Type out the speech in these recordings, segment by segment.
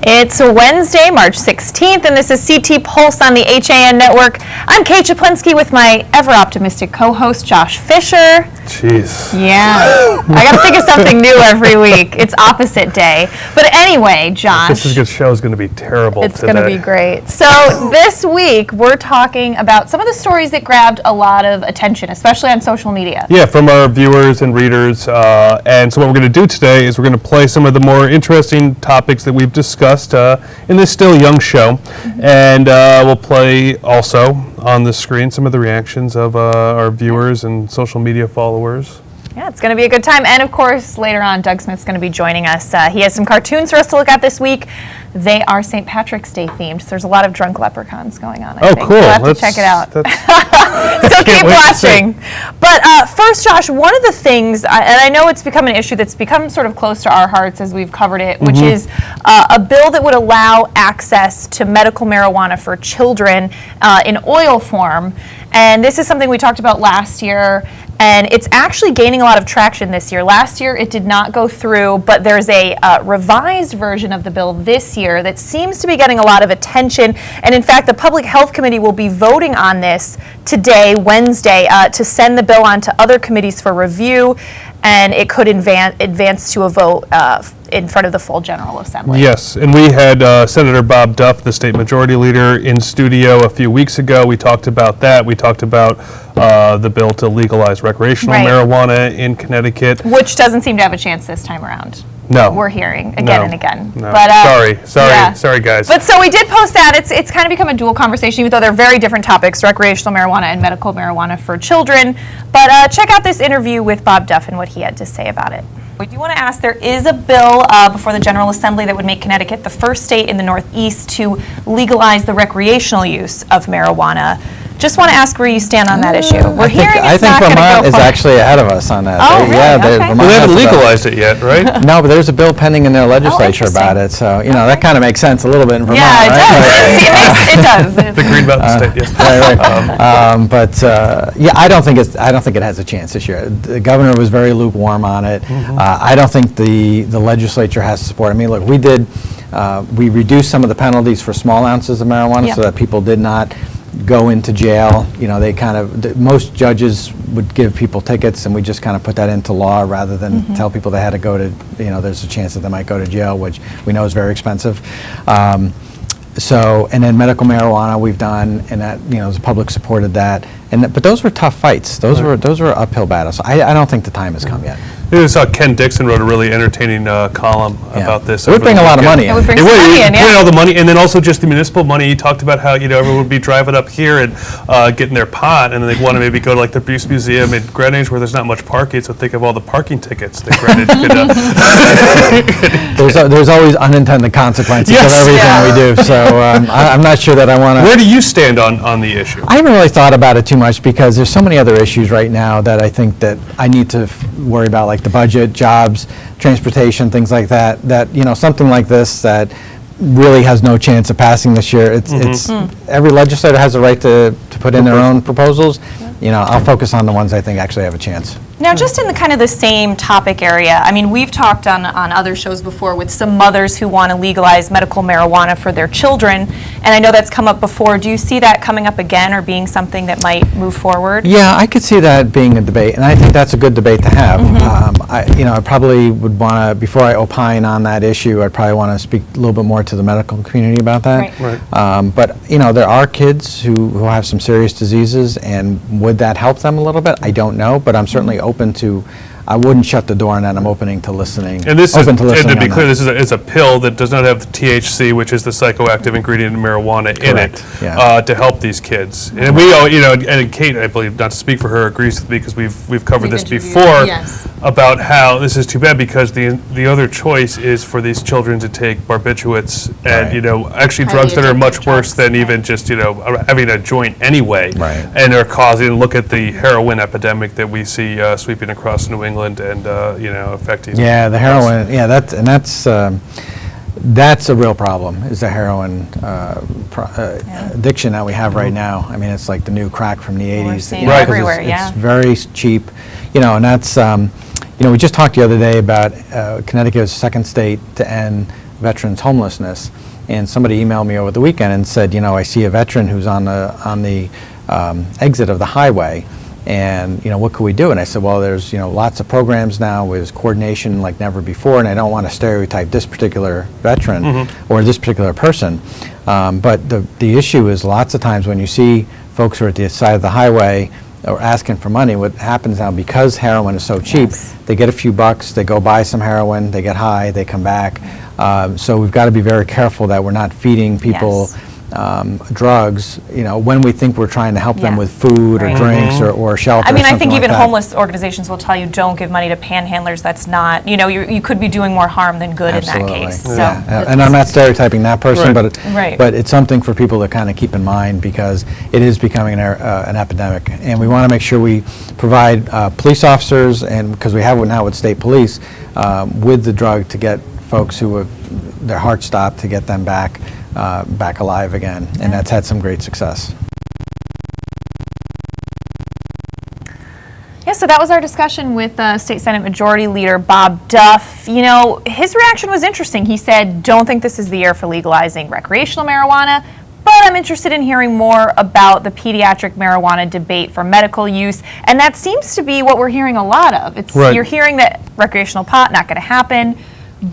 It's Wednesday, March 16th, and this is CT Pulse on the HAN Network. I'm Kate Czaplinski with my ever-optimistic co-host, Josh Fisher. Jeez. Yeah. I got to think of something new every week. It's opposite day. But anyway, Josh. This show is going to be terrible It's going to be great. So this week, we're talking about some of the stories that grabbed a lot of attention, especially on social media. Yeah, from our viewers and readers. And so what we're going to do today is we're going to play some of the more interesting topics that we've discussed in this still young show. Mm-hmm. And we'll play also on the screen some of the reactions of our viewers and social media followers. Yeah, it's going to be a good time. And of course, later on, Doug Smith's going to be joining us. He has some cartoons for us to look at this week. They are St. Patrick's Day themed. So there's a lot of drunk leprechauns going on, I think. Cool. We'll have to check it out. So keep watching. But first, Josh, one of the things, and I know it's become an issue that's become sort of close to our hearts as we've covered it, which is a bill that would allow access to medical marijuana for children in oil form. And this is something we talked about last year, and it's actually gaining a lot of traction this year. Last year it did not go through, but there's a revised version of the bill this year that seems to be getting a lot of attention. And in fact, the Public Health Committee will be voting on this today, Wednesday, to send the bill on to other committees for review, and it could advance to a vote in front of the full General Assembly. Yes, and we had Senator Bob Duff, the state majority leader, in studio a few weeks ago. We talked about that. We talked about the bill to legalize recreational marijuana in Connecticut. Which doesn't seem to have a chance this time around. No. We're hearing again and again. No. But, sorry guys. But so we did post that. It's kind of become a dual conversation, even though they're very different topics, recreational marijuana and medical marijuana for children. But check out this interview with Bob Duff and what he had to say about it. We do want to ask, there is a bill before the General Assembly that would make Connecticut the first state in the Northeast to legalize the recreational use of marijuana. Just want to ask where you stand on that issue. I think Vermont is actually ahead of us on that. Oh, really? Yeah, okay. They haven't legalized it yet, right? No, but there's a bill pending in their legislature about it. So, that kind of makes sense a little bit in Vermont, right? It does. The Green Mountain State, yes. Right. I don't think it has a chance this year. The governor was very lukewarm on it. I don't think the legislature has support. I mean, look, we reduced some of the penalties for small ounces of marijuana so that people did not go into jail. Most judges would give people tickets, and we just kind of put that into law rather than tell people they had to go to, there's a chance that they might go to jail, which we know is very expensive. And then medical marijuana we've done, and that, the public supported that. But those were tough fights. Those were uphill battles. I don't think the time has come yet. I saw Ken Dixon wrote a really entertaining column about this. It would bring a lot of money in. It would bring some money in, all the money, and then also just the municipal money. He talked about how everyone would be driving up here and getting their pot, and then they want to maybe go to like the Bruce Museum in Greenwich where there's not much parking. So think of all the parking tickets that Greenwich could. There's always unintended consequences of everything we do. So I'm not sure that I want to. Where do you stand on the issue? I haven't really thought about it too much because there's so many other issues right now that I think that I need to worry about, like the budget, jobs, transportation, things like that, something like this that really has no chance of passing this year. It's every legislator has a right to put in their own proposals. I'll focus on the ones I think actually have a chance. Now, just in the kind of the same topic area, I mean, we've talked on other shows before with some mothers who want to legalize medical marijuana for their children, and I know that's come up before. Do you see that coming up again or being something that might move forward? Yeah, I could see that being a debate, and I think that's a good debate to have. I probably would want to, before I opine on that issue, I'd probably want to speak a little bit more to the medical community about that. Right. But, there are kids who have some serious diseases, and would that help them a little bit? I don't know, but I'm certainly open to, I wouldn't shut the door on that. I'm opening to listening. And this is, and to be clear, this is a pill that does not have the THC, which is the psychoactive ingredient in marijuana, in it, to help these kids. And we all, and Kate, I believe, not to speak for her, agrees with me because we've covered this before about how this is too bad because the other choice is for these children to take barbiturates and actually drugs that are much worse than even just having a joint anyway, and are causing. Look at the heroin epidemic that we see sweeping across New England and affecting. Yeah, the heroin. Yeah, that's a real problem. Is the heroin addiction that we have right now? I mean, it's like the new crack from the 80s. We're seeing it everywhere. It's very cheap, and that's. We just talked the other day about Connecticut is the second state to end veterans homelessness. And somebody emailed me over the weekend and said, I see a veteran who's on the exit of the highway, and what could we do? And I said, well, there's lots of programs now with coordination like never before, and I don't want to stereotype this particular veteran or this particular person, but the issue is lots of times when you see folks who are at the side of the highway or asking for money, what happens now, because heroin is so cheap, they get a few bucks, they go buy some heroin, they get high, they come back. So we've got to be very careful that we're not feeding people drugs, when we think we're trying to help them with food or drinks or shelter. I mean, or I think something even like that. homeless organizations will tell you don't give money to panhandlers. That's not, you could be doing more harm than good Absolutely. in that case. Yeah. So And I'm not stereotyping that person, Right. but it's something for people to kind of keep in mind because it is becoming an epidemic. And we want to make sure we provide police officers, and because we have it now with state police, with the drug to get folks who have their heart stopped, to get them back alive again. And that's had some great success. Yeah, so that was our discussion with State Senate Majority Leader Bob Duff. His reaction was interesting. He said, don't think this is the year for legalizing recreational marijuana, but I'm interested in hearing more about the pediatric marijuana debate for medical use. And that seems to be what we're hearing a lot of. You're hearing that recreational pot, not going to happen,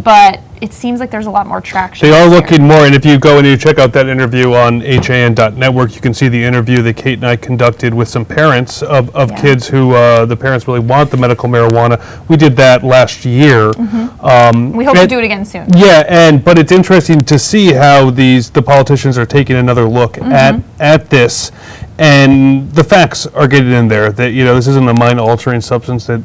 but it seems like there's a lot more traction. They are looking more, and if you go and you check out that interview on HAN.network, you can see the interview that Kate and I conducted with some parents of kids who the parents really want the medical marijuana. We did that last year. We hope to do it again soon. Yeah, but it's interesting to see how the politicians are taking another look at this, and the facts are getting in there that this isn't a mind-altering substance that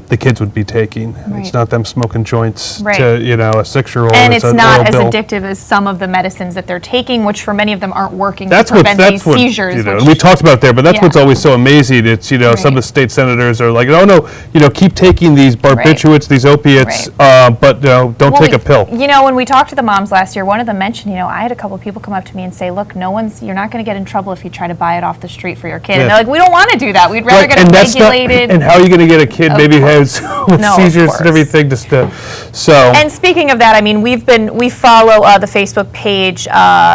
the kids would be taking. Right. It's not them smoking joints Right. to a 6-year-old. And it's not as bill. addictive as some of the medicines that they're taking, which for many of them aren't working That's to what prevent these seizures. and we talked about there, but that's what's Yeah. always so amazing. It's some of the state senators are like, oh no, keep taking these barbiturates, these opiates, but don't take a pill. When we talked to the moms last year, one of them mentioned, I had a couple of people come up to me and say, look, you're not going to get in trouble if you try to buy it off the street for your kid. And they're like, we don't want to do that. We'd rather get it regulated. And how are you going to get a kid maybe has seizures and everything And speaking of that, I mean, we follow the Facebook page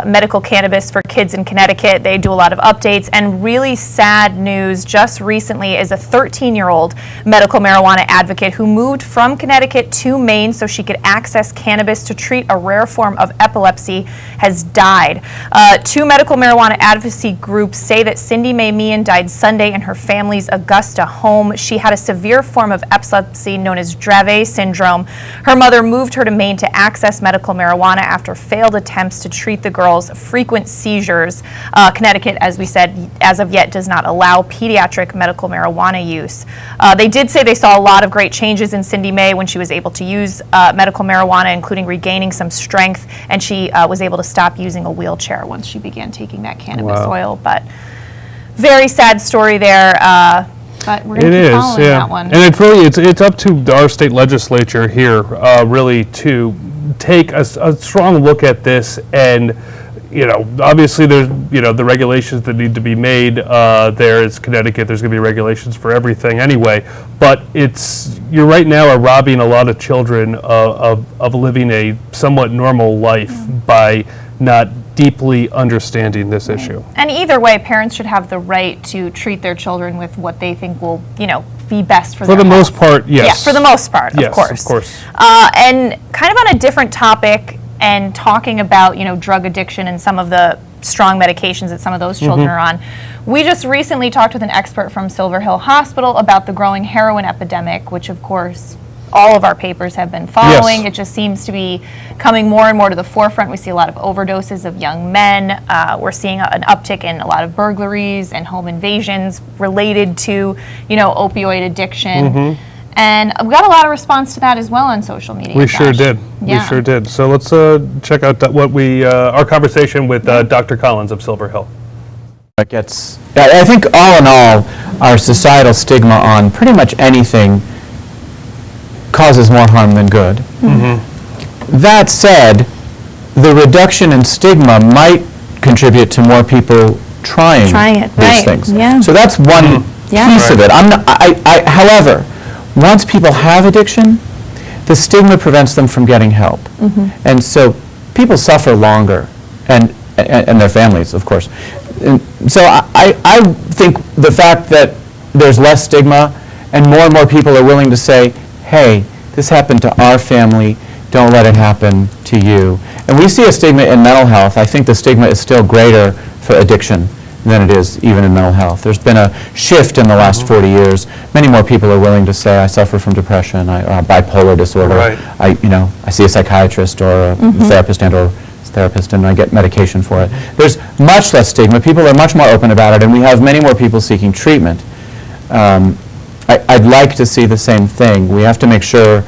Medical Cannabis for Kids in Connecticut. They do a lot of updates, and really sad news just recently is a 13-year-old medical marijuana advocate who moved from Connecticut to Maine so she could access cannabis to treat a rare form of epilepsy has died. Two medical marijuana advocacy groups say that Cindy Mae Meehan died Sunday in her family's Augusta home. She had a severe form of epilepsy known as Dravet syndrome. Her mother moved her to Maine to access medical marijuana after failed attempts to treat the girl's frequent seizures. Connecticut, as we said, as of yet does not allow pediatric medical marijuana use. They did say they saw a lot of great changes in Cindy Mae when she was able to use medical marijuana, including regaining some strength, and she was able to stop using a wheelchair once she began taking that cannabis oil. But very sad story there. But we're going to keep following that one. And it's up to our state legislature here really to take a strong look at this, and obviously there's the regulations that need to be made. There is Connecticut. There's going to be regulations for everything anyway. But you're right now are robbing a lot of children of living a somewhat normal life by not deeply understanding this issue. And either way, parents should have the right to treat their children with what they think will, be best for their For the health. most part, yes. Yeah, for the most part, yes, of course. Of course. And kind of on a different topic, and talking about, drug addiction and some of the strong medications that some of those children are on. We just recently talked with an expert from Silver Hill Hospital about the growing heroin epidemic, which of course all of our papers have been following. Yes. It just seems to be coming more and more to the forefront. We see a lot of overdoses of young men. We're seeing an uptick in a lot of burglaries and home invasions related to, opioid addiction. And we got a lot of response to that as well on social media. We sure did. Yeah. We sure did. So let's check out our conversation with Dr. Collins of Silver Hill. I think all in all, our societal stigma on pretty much anything causes more harm than good. That said, the reduction in stigma might contribute to more people trying these things. Yeah. So that's one piece of it. However, once people have addiction, the stigma prevents them from getting help. And so people suffer longer, and their families, of course. And so I think the fact that there's less stigma and more people are willing to say, hey, this happened to our family, don't let it happen to you. And we see a stigma in mental health. I think the stigma is still greater for addiction than it is even in mental health. There's been a shift in the last 40 years. Many more people are willing to say, I suffer from depression, bipolar disorder. Right. I see a psychiatrist or a therapist and I get medication for it. There's much less stigma. People are much more open about it, and we have many more people seeking treatment. I'd like to see the same thing. We have to make sure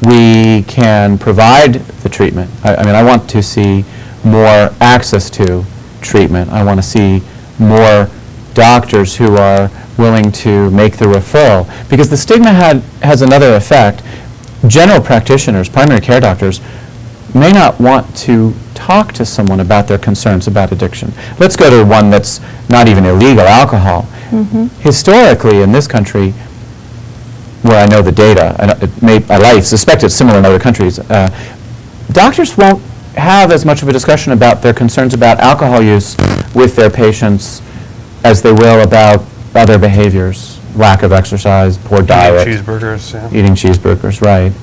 we can provide the treatment. I want to see more access to treatment. I want to see more doctors who are willing to make the referral, because the stigma has another effect. General practitioners, primary care doctors, may not want to talk to someone about their concerns about addiction. Let's go to one that's not even illegal, alcohol. Historically in this country, where I know the data, and I suspect it's similar in other countries, doctors won't have as much of a discussion about their concerns about alcohol use with their patients as they will about other behaviors, lack of exercise, poor diet. Eating cheeseburgers, yeah. Eating cheeseburgers, right.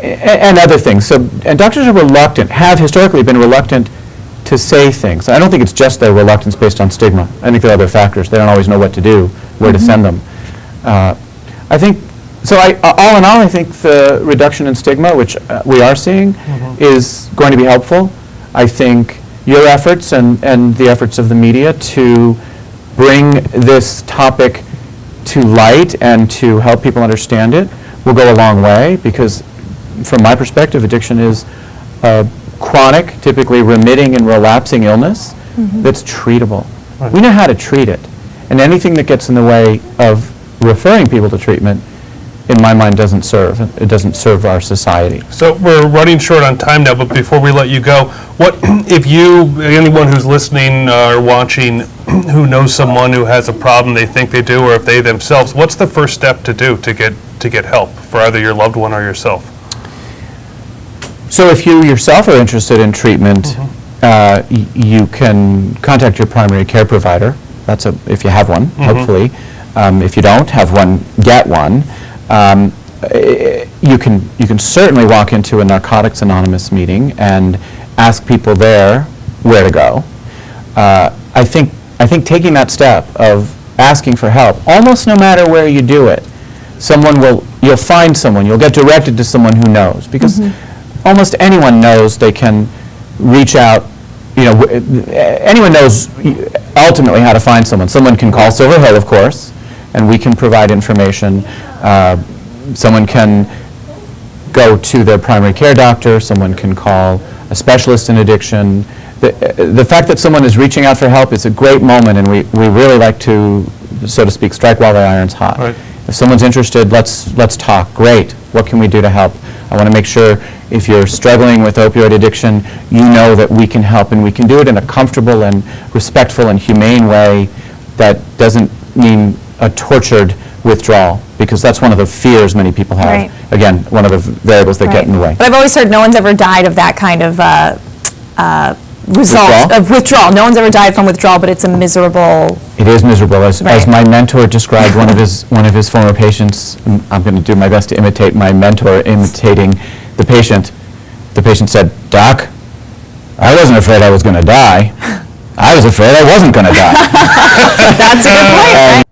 And other things. So, and doctors are reluctant, have historically been reluctant to say things. I don't think it's just their reluctance based on stigma. I think there are other factors. They don't always know what to do, where to send them. I think, so all in all, I think the reduction in stigma, which we are seeing, is going to be helpful. I think your efforts and the efforts of the media to bring this topic to light and to help people understand it will go a long way, because from my perspective, addiction is a chronic, typically remitting and relapsing illness that's treatable. Right. We know how to treat it, and anything that gets in the way of referring people to treatment, in my mind, doesn't serve. It doesn't serve our society. So we're running short on time now, but before we let you go, what if anyone who's listening or watching who knows someone who has a problem they think they do, or if they themselves, what's the first step to do to get help for either your loved one or yourself? So if you yourself are interested in treatment, you can contact your primary care provider. That's if you have one, hopefully. If you don't have one, get one. You can certainly walk into a Narcotics Anonymous meeting and ask people there where to go. I think taking that step of asking for help, almost no matter where you do it, you'll find someone, you'll get directed to someone who knows, because almost anyone knows they can reach out. Anyone knows ultimately how to find someone. Someone can call Silver Hill, of course, and we can provide information. Someone can go to their primary care doctor. Someone can call a specialist in addiction. The fact that someone is reaching out for help is a great moment, and we really like to, so to speak, strike while the iron's hot. Right. If someone's interested, let's talk. Great. What can we do to help? I want to make sure if you're struggling with opioid addiction, you know that we can help, and we can do it in a comfortable and respectful and humane way that doesn't mean a tortured withdrawal, because that's one of the fears many people have. Right. Again, one of the variables that get in the way. But I've always heard no one's ever died of that kind of result of withdrawal. No one's ever died from withdrawal, but it's a miserable. It is miserable. As my mentor described one of his former patients, I'm going to do my best to imitate my mentor imitating the patient. The patient said, "Doc, I wasn't afraid I was going to die. I was afraid I wasn't going to die." That's a good point. Right?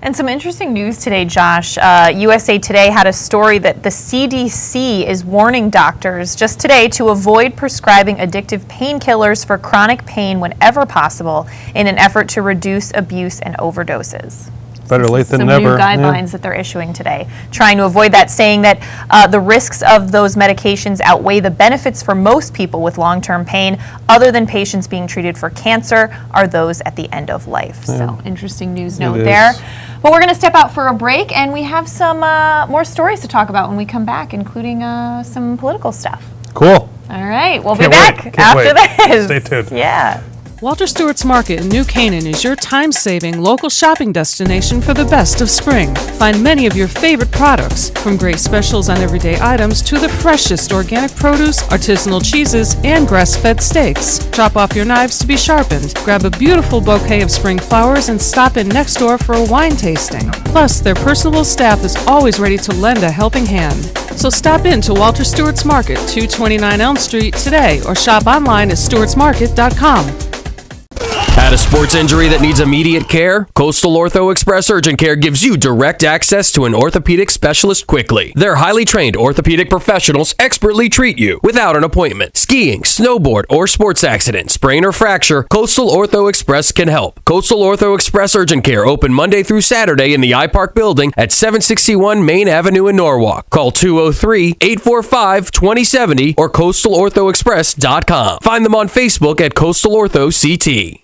And some interesting news today, Josh. USA Today had a story that the CDC is warning doctors just today to avoid prescribing addictive painkillers for chronic pain whenever possible in an effort to reduce abuse and overdoses. Better late than never. Some new guidelines that they're issuing today, trying to avoid that, saying that the risks of those medications outweigh the benefits for most people with long-term pain, other than patients being treated for cancer, are those at the end of life. Yeah. So interesting news note there. But we're going to step out for a break, and we have some more stories to talk about when we come back, including some political stuff. Cool. All right, we'll be back after this. Stay tuned. Yeah. Walter Stewart's Market in New Canaan is your time-saving local shopping destination for the best of spring. Find many of your favorite products, from great specials on everyday items to the freshest organic produce, artisanal cheeses, and grass-fed steaks. Drop off your knives to be sharpened, grab a beautiful bouquet of spring flowers, and stop in next door for a wine tasting. Plus, their personable staff is always ready to lend a helping hand. So stop in to Walter Stewart's Market, 229 Elm Street today, or shop online at stewartsmarket.com. Had a sports injury that needs immediate care? Coastal Ortho Express Urgent Care gives you direct access to an orthopedic specialist quickly. Their highly trained orthopedic professionals expertly treat you without an appointment. Skiing, snowboard, or sports accident, sprain or fracture, Coastal Ortho Express can help. Coastal Ortho Express Urgent Care open Monday through Saturday in the iPark building at 761 Main Avenue in Norwalk. Call 203-845-2070 or coastalorthoexpress.com. Find them on Facebook at Coastal Ortho CT.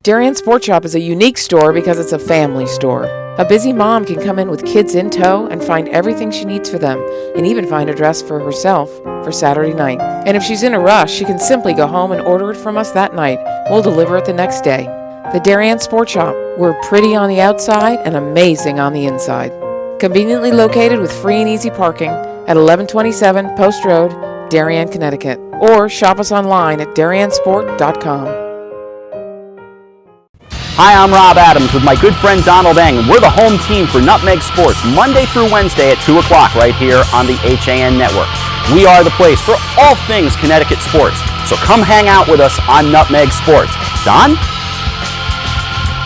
Darien Sport Shop is a unique store because it's a family store. A busy mom can come in with kids in tow and find everything she needs for them, and even find a dress for herself for Saturday night. And if she's in a rush, she can simply go home and order it from us that night. We'll deliver it the next day. The Darien Sport Shop. We're pretty on the outside and amazing on the inside. Conveniently located with free and easy parking at 1127 Post Road, Darien, Connecticut. Or shop us online at dariensport.com. Hi, I'm Rob Adams with my good friend Donald Eng, and we're the home team for Nutmeg Sports, Monday through Wednesday at 2 o'clock right here on the HAN Network. We are the place for all things Connecticut sports, so come hang out with us on Nutmeg Sports. Don?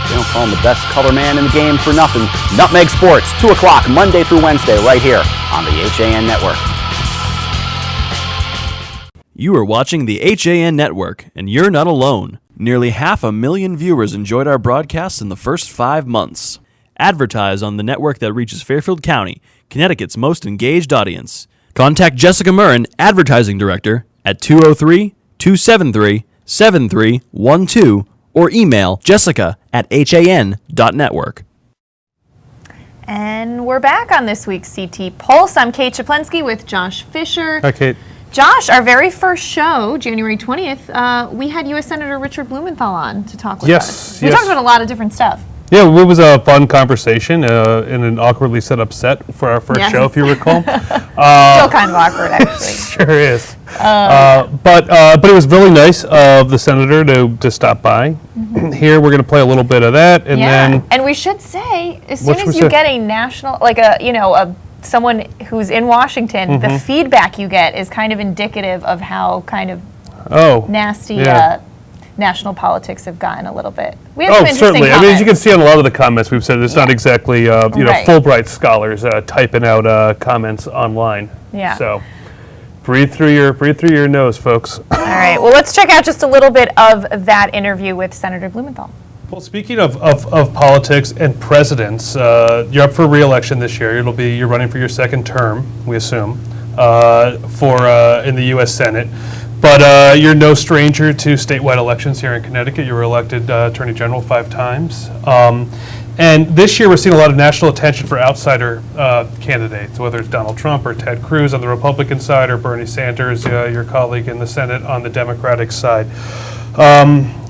They don't call him the best color man in the game for nothing. Nutmeg Sports, 2 o'clock Monday through Wednesday right here on the HAN Network. You are watching the HAN Network, and you're not alone. Nearly 500,000 viewers enjoyed our broadcasts in the first 5 months. Advertise on the network that reaches Fairfield County, Connecticut's most engaged audience. Contact Jessica Murrin, Advertising Director, at 203-273-7312 or email jessica@han.network. And we're back on this week's CT Pulse. I'm Kate Czaplinski with Josh Fisher. Hi, Kate. Josh, our very first show, January 20th, we had U.S. Senator Richard Blumenthal on to talk with us. We talked about a lot of different stuff. Yeah, it was a fun conversation in an awkwardly set up set for our first show, if you recall. Still kind of awkward, actually. Sure is. But it was really nice of the senator to stop by. Mm-hmm. Here, we're going to play a little bit of that, and then. And we should say, as soon as you get a national, like someone who's in Washington, the feedback you get is kind of indicative of how kind of nasty national politics have gotten a little bit. We have some interesting certainly. comments. I mean, as you can see on a lot of the comments we've said, it's not exactly Fulbright scholars typing out comments online. Yeah. So breathe through your nose, folks. All right. Well, let's check out just a little bit of that interview with Senator Blumenthal. Well, speaking of politics and presidents, you're up for re-election this year. You're running for your second term, we assume, in the U.S. Senate. But you're no stranger to statewide elections here in Connecticut. You were elected Attorney General 5 times. And this year we're seeing a lot of national attention for outsider candidates, whether it's Donald Trump or Ted Cruz on the Republican side or Bernie Sanders, your colleague in the Senate on the Democratic side.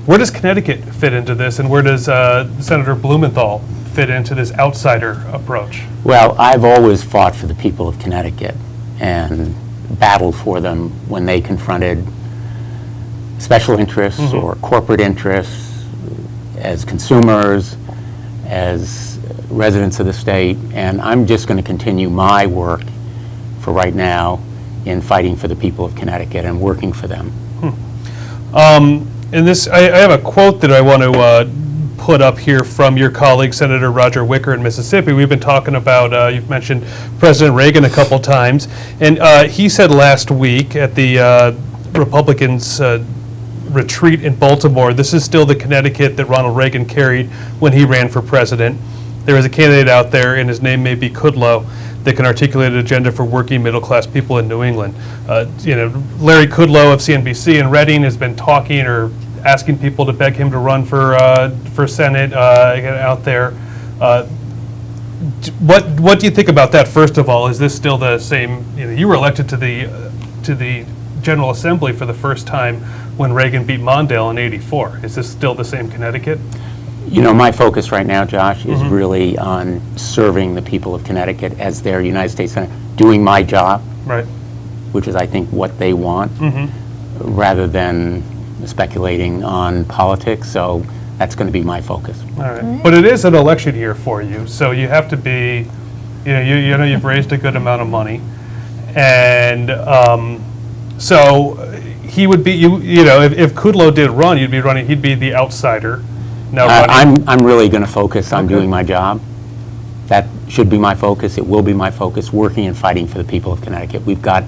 Where does Connecticut fit into this, and where does Senator Blumenthal fit into this outsider approach? Well, I've always fought for the people of Connecticut and battled for them when they confronted special interests or corporate interests as consumers, as residents of the state, and I'm just going to continue my work for right now in fighting for the people of Connecticut and working for them. In this, I have a quote that I want to put up here from your colleague, Senator Roger Wicker in Mississippi. We've been talking about, you've mentioned President Reagan a couple times, and he said last week at the Republicans' retreat in Baltimore, this is still the Connecticut that Ronald Reagan carried when he ran for president. There is a candidate out there, and his name may be Kudlow, that can articulate an agenda for working middle-class people in New England. Larry Kudlow of CNBC in Reading has been talking or asking people to beg him to run for Senate out there. What do you think about that? First of all, is this still the same? You were elected to the General Assembly for the first time when Reagan beat Mondale in '84. Is this still the same Connecticut? You know, my focus right now, Josh, is really on serving the people of Connecticut as their United States Senator, doing my job, Right. which is, I think, what they want, rather than speculating on politics. So that's going to be my focus. All right. But it is an election year for you, so you have to be, you know, you've raised a good amount of money, and so he would be, you know, if Kudlow did run, you'd be running. He'd be the outsider. Now running. I'm really going to focus on doing my job. That should be my focus. It will be my focus, working and fighting for the people of Connecticut. We've got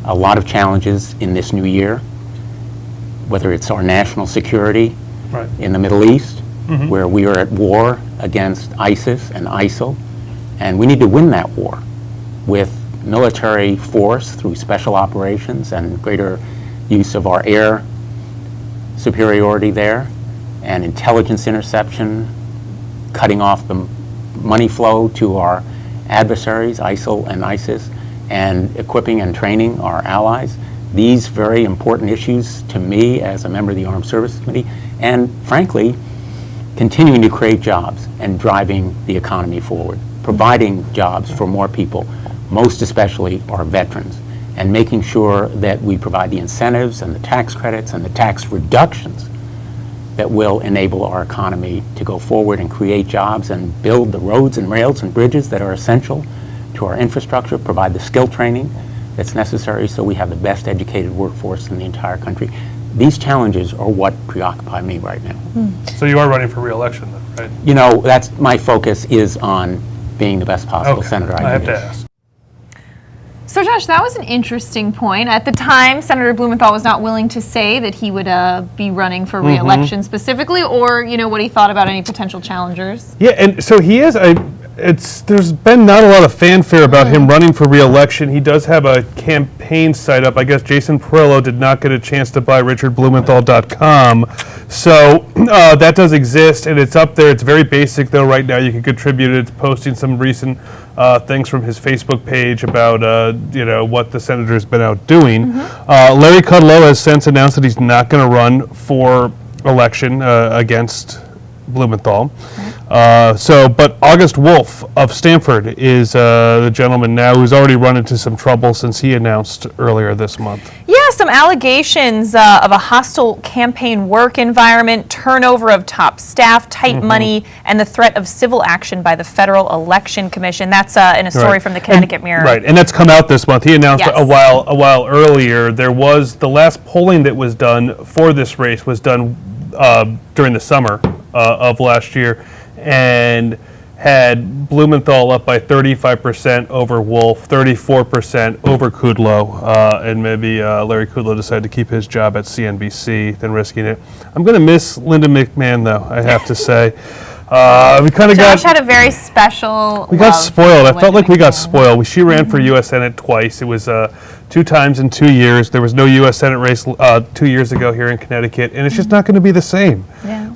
a lot of challenges in this new year, whether it's our national security Right. in the Middle East, where we are at war against ISIS and ISIL, and we need to win that war with military force through special operations and greater use of our air superiority there, and intelligence interception, cutting off the money flow to our adversaries, ISIL and ISIS, and equipping and training our allies. These very important issues to me as a member of the Armed Services Committee, and frankly, continuing to create jobs and driving the economy forward, providing jobs for more people, most especially our veterans, and making sure that we provide the incentives and the tax credits and the tax reductions that will enable our economy to go forward and create jobs and build the roads and rails and bridges that are essential to our infrastructure, provide the skill training that's necessary so we have the best educated workforce in the entire country. These challenges are what preoccupy me right now. So you are running for re-election, then, right? You know, that's my focus is on being the best possible senator I can have be. to ask. So, Josh, that was an interesting point. At the time, Senator Blumenthal was not willing to say that he would be running for re-election specifically, or, you know, what he thought about any potential challengers. Yeah, and so he is. There's been not a lot of fanfare about him running for re-election. He does have a campaign site up. I guess Jason Perillo did not get a chance to buy richardblumenthal.com. So that does exist, and it's up there. It's very basic, though, right now. You can contribute it. It's posting some recent things from his Facebook page about, you know, what the senator's been out doing. Larry Kudlow has since announced that he's not going to run for election against Blumenthal. But August Wolf of Stamford is the gentleman now who's already run into some trouble since he announced earlier this month. Yeah, some allegations of a hostile campaign work environment, turnover of top staff, tight money, and the threat of civil action by the Federal Election Commission. That's in a story from the Connecticut Mirror. Right, and that's come out this month. He announced Yes. a while earlier. There was the last polling that was done for this race was done during the summer of last year, and had Blumenthal up by 35% over Wolf, 34% over Kudlow, and maybe Larry Kudlow decided to keep his job at CNBC than risking it. I'm going to miss Linda McMahon, though, I have to say. We kind of Josh had a very special We got love spoiled. for I felt like we got Linda spoiled. She ran for U.S. Senate twice. It was 2 times in 2 years. There was no U.S. Senate race 2 years ago here in Connecticut, and it's just not going to be the same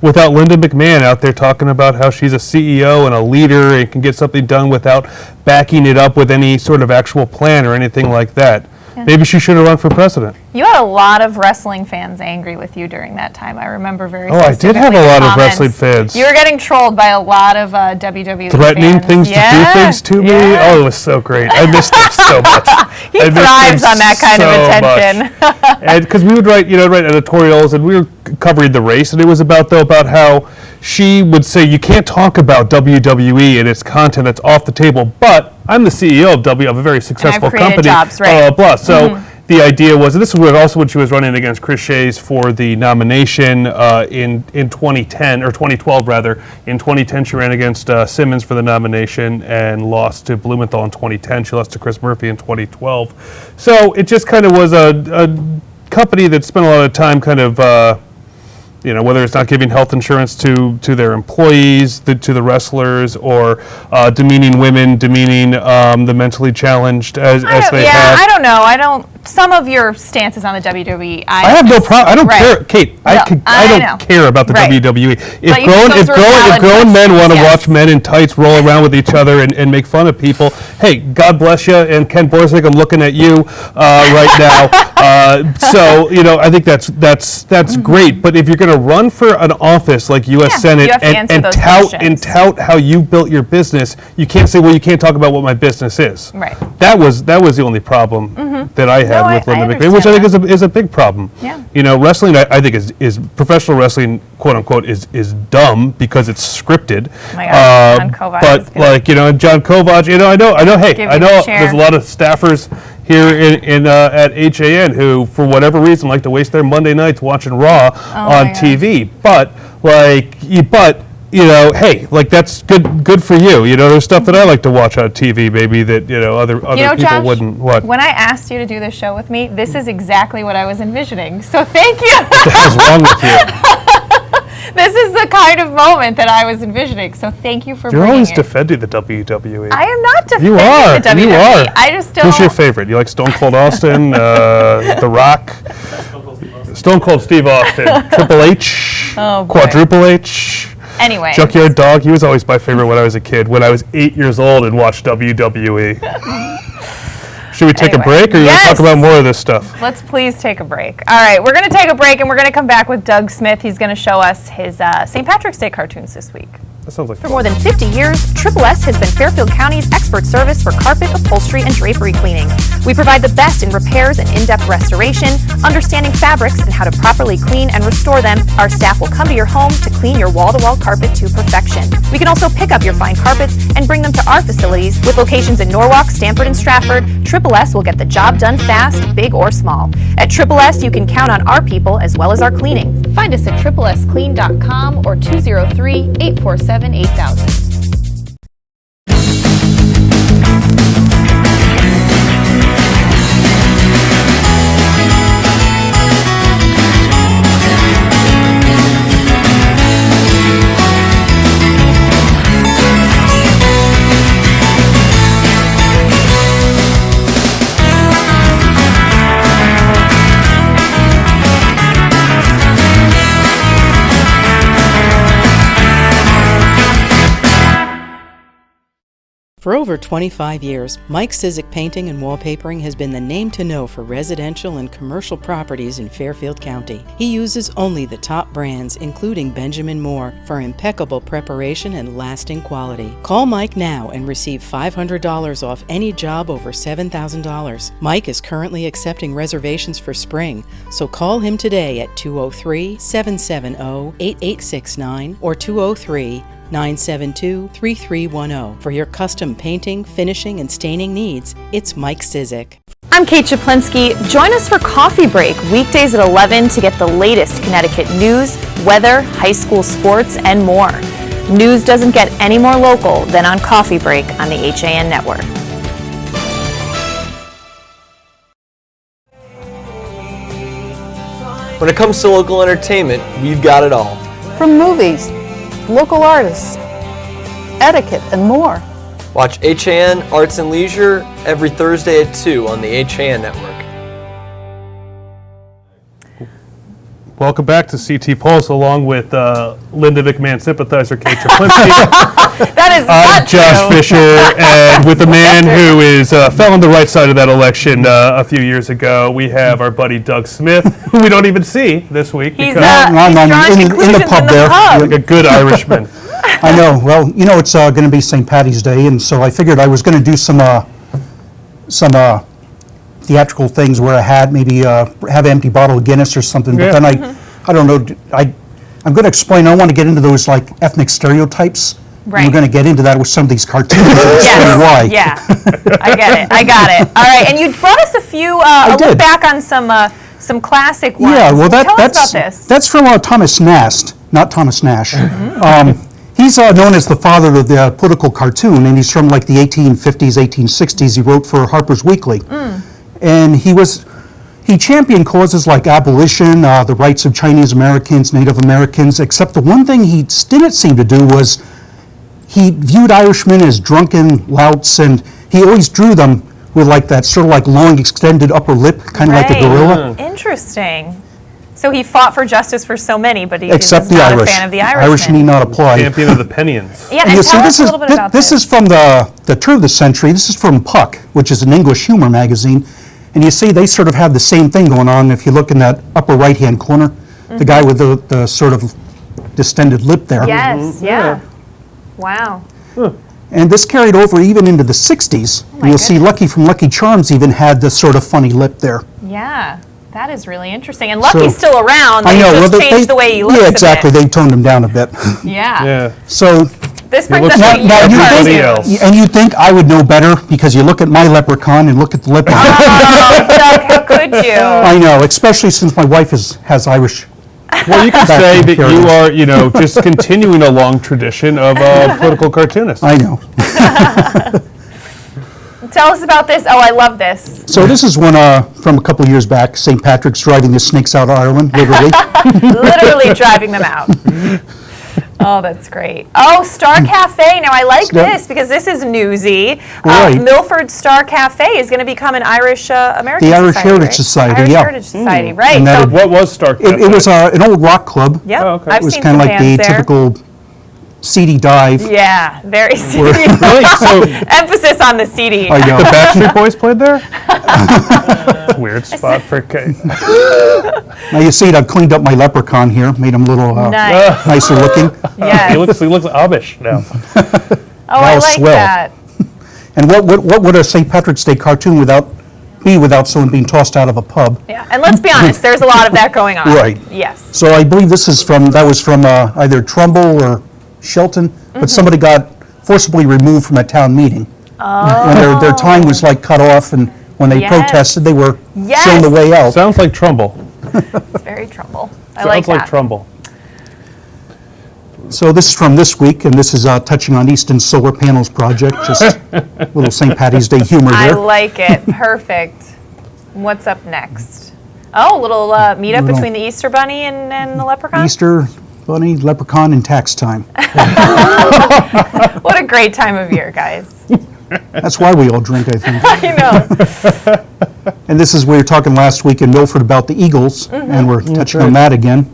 without Linda McMahon out there talking about how she's a CEO and a leader and can get something done without backing it up with any sort of actual plan or anything like that. Maybe she should have run for president. You had a lot of wrestling fans angry with you during that time. I remember very I did have a lot of wrestling fans. You were getting trolled by a lot of WWE Threatening fans. things to do things to me? Oh, it was so great. I missed them so much. He thrives on that kind of attention. And because we would write editorials, and we were covering the race, and it was about how she would say, you can't talk about WWE and its content that's off the table, but I'm the CEO of a very successful company. Jobs, right. Blah, blah. So the idea was, and this was also when she was running against Chris Shays for the nomination in 2010, or 2012 rather. In 2010, she ran against Simmons for the nomination and lost to Blumenthal in 2010. She lost to Chris Murphy in 2012. So it just kind of was a company that spent a lot of time kind of whether it's not giving health insurance to their employees, to the wrestlers, or demeaning women, demeaning the mentally challenged as they have. I don't know. I don't some of your stances on the WWE. I have no problem. I don't care, Kate. I don't care about the WWE. If grown men want to watch men in tights roll around with each other and make fun of people, hey, God bless you. And Ken Borzik, I'm looking at you right now. So I think that's great. But if you're going to run for an office like U.S. Senate and tout how you built your business, you can't say, well, you can't talk about what my business is. Right. That was the only problem that I had with Linda McMahon, which I think is a big problem. Yeah. Wrestling I think is professional wrestling, quote unquote, is dumb because it's scripted. Oh my God, John Kovacs but John Kovacs, I know there's a lot of staffers here at HAN who, for whatever reason, like to waste their Monday nights watching Raw on TV. But hey, that's good for you. There's stuff that I like to watch on TV, maybe that other people Josh, wouldn't. What? When I asked you to do this show with me, this is exactly what I was envisioning. So thank you. What the hell's wrong with you? This is the kind of moment that I was envisioning. So thank you for bringing it. You're always defending the WWE. I am not defending the WWE. You are. I just don't. Who's your favorite? You like Stone Cold Austin, The Rock, Stone Cold Steve Austin, Triple H, Quadruple H. Anyway. Junkyard Dog, he was always my favorite when I was a kid, when I was 8 years old and watched WWE. Should we take a break, or you want to talk about more of this stuff? Let's please take a break. All right, we're going to take a break, and we're going to come back with Doug Smith. He's going to show us his St. Patrick's Day cartoons this week. That sounds like For more than 50 years, Triple S has been Fairfield County's expert service for carpet, upholstery, and drapery cleaning. We provide the best in repairs and in-depth restoration, understanding fabrics and how to properly clean and restore them. Our staff will come to your home to clean your wall-to-wall carpet to perfection. We can also pick up your fine carpets and bring them to our facilities. With locations in Norwalk, Stamford, and Stratford, Triple S will get the job done fast, big or small. At Triple S, you can count on our people as well as our cleaning. Find us at triplesclean.com or 203-847-8000. For over 25 years, Mike Cizik Painting and Wallpapering has been the name to know for residential and commercial properties in Fairfield County. He uses only the top brands, including Benjamin Moore, for impeccable preparation and lasting quality. Call Mike now and receive $500 off any job over $7,000. Mike is currently accepting reservations for spring, so call him today at 203-770-8869 or 203-972-3310. For your custom painting, finishing, and staining needs, it's Mike Cizik. I'm Kate Czaplinski. Join us for Coffee Break, weekdays at 11 to get the latest Connecticut news, weather, high school sports, and more. News doesn't get any more local than on Coffee Break on the HAN Network. When it comes to local entertainment, we've got it all. From movies, local artists, etiquette, and more. Watch HAN Arts and Leisure every Thursday at 2 on the HAN Network. Welcome back to CT Pulse, along with Linda McMahon sympathizer Kate Czaplinski. That is not Josh true. Fisher, and with the man who fell on the right side of that election a few years ago, we have our buddy Doug Smith, who we don't even see this week. He's because drawing in the pub there. like a good Irishman. I know. Well, it's going to be St. Patty's Day, and so I figured I was going to do some theatrical things, wear a hat, maybe have an empty bottle of Guinness or something. But then I don't know. I'm going to explain. I don't want to get into those like ethnic stereotypes. Right. We're going to get into that with some of these cartoons. Yes. Why? Yeah. I got it. All right. And you brought us a few. A look back on some classic ones. Yeah. Well, Tell us that's about this. that's from Thomas Nast, not Thomas Nash. He's known as the father of the political cartoon, and he's from like the 1850s, 1860s. He wrote for Harper's Weekly. And he championed causes like abolition, the rights of Chinese Americans, Native Americans, except the one thing he didn't seem to do was he viewed Irishmen as drunken louts, and he always drew them with like that sort of like long extended upper lip, kind of like a gorilla. Interesting. So he fought for justice for so many, but he Except was the not Irish. a fan of the Irish. Irish need not apply. Champion of the Penions. Yeah, and you tell see, us a little bit about this is from the turn of the century. This is from Puck, which is an English humor magazine. And you see they sort of have the same thing going on if you look in that upper right-hand corner. The guy with the sort of distended lip there. Yes, yeah. Wow. And this carried over even into the 60s. And you'll see Lucky from Lucky Charms even had this sort of funny lip there. Yeah, that is really interesting. And Lucky's still around. I They know. just changed the way he looks Yeah, a exactly. bit. They toned him down a bit. Yeah. So This brings us now, to now your you cartoon. think, and you think I would know better because you look at my leprechaun and look at the lip. Oh, Doug, how could you? I know, especially since my wife has Irish. Well, you could say that you are, just continuing a long tradition of political cartoonists. I know. Tell us about this. Oh, I love this. So this is one from a couple of years back. St. Patrick's driving the snakes out of Ireland, literally. Literally driving them out. Oh, that's great. Oh, Star Cafe. Now, I like this because this is newsy. Right. Milford Star Cafe is going to become an Irish American The Irish Society, Heritage right? Society, Irish yeah. Heritage Society, right. And that So, What was Star Cafe? It was an old rock club. yep, okay. I've It was seen kind some of like the bands there. typical seedy dive. Yeah, very serious. Really? So Emphasis on the CD. I know. the Backstreet Boys played there? Weird spot for Kate. Now you see it, I've cleaned up my leprechaun here, made him a little Nice. nicer looking. Yes. He looks Amish now. Oh, I Now like swell. that. And what would a St. Patrick's Day cartoon be without someone being tossed out of a pub? Yeah, and let's be honest, there's a lot of that going on. Right. Yes. So I believe this is that was from either Trumbull or Shelton, but somebody got forcibly removed from a town meeting. When their time was like cut off, and when they Yes. protested, they were Yes. shown the way out. Sounds like Trumbull. It's very Trumbull. I Sounds like like that. Trumbull. So this is from this week, and this is touching on Easton Solar Panels project, just a little St. Patty's Day humor I there. like it. Perfect. What's up next? Oh, a little meetup Little- between the Easter Bunny and the leprechaun? Easter Bunny, leprechaun, and tax time. What a great time of year, guys. That's why we all drink, I think. I know. And this is, we were talking last week in Milford about the Eagles, and we're touching on that again.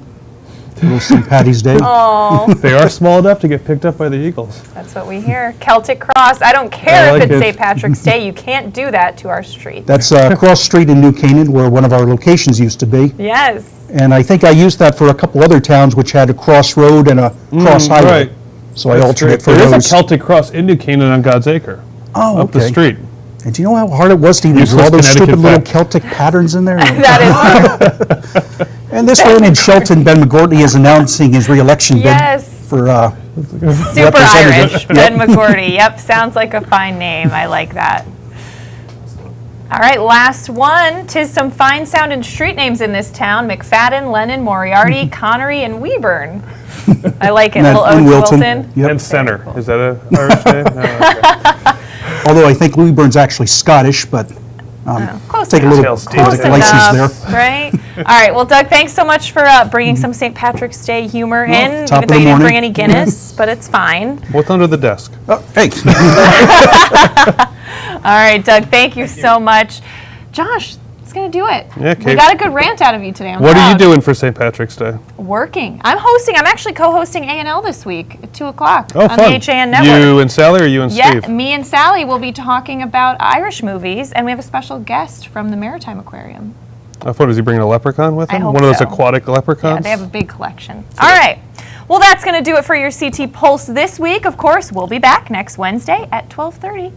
A little St. Patty's Day. Oh, They are small enough to get picked up by the Eagles. that's what we hear. Celtic Cross. I don't care I if like it's it. St. Patrick's Day. You can't do that to our street. That's across street in New Canaan, where one of our locations used to be. Yes. And I think I used that for a couple other towns which had a cross road and a cross highway. right. So I altered it for There is those. a Celtic Cross in New Canaan on God's Acre. Oh, Up the okay. street. And do you know how hard it was to even Useless draw those Connecticut stupid little fact. Celtic patterns in there? That is And this one in Shelton, Ben McGorty is announcing his reelection Yes. bid for super representative. Irish. Ben McGorty. Yep, sounds like a fine name. I like that. All right, last one. 'Tis some fine sounding street names in this town. McFadden, Lennon, Moriarty, Connery, and Weeburn. I like it. A And little that- ode and to Wilton. Wilton. Yep. And Center. Is that a Irish name? No, okay. Although I think Louis Byrne's actually Scottish, but Close take a enough. little Close license there. Right? All right. Well, Doug, thanks so much for bringing some St. Patrick's Day humor in, top even of though the you didn't morning. bring any Guinness, but it's fine. What's under the desk? Oh, hey. All right, Doug, thank you so much. Josh, it's going to do it. Yeah, We Kate. got a good rant out of you today. I'm What are you proud. doing for St. Patrick's Day? Working. I'm actually co-hosting A&L this week at 2 o'clock Oh, on fun. the HAN network. You and Sally or you and Yeah, Steve? me and Sally will be talking about Irish movies, and we have a special guest from the Maritime Aquarium. I thought, is he bringing a leprechaun with I him? hope One of those so. aquatic leprechauns? Yeah, they have a big collection. All right. Well, that's going to do it for your CT Pulse this week. Of course, we'll be back next Wednesday at 12:30.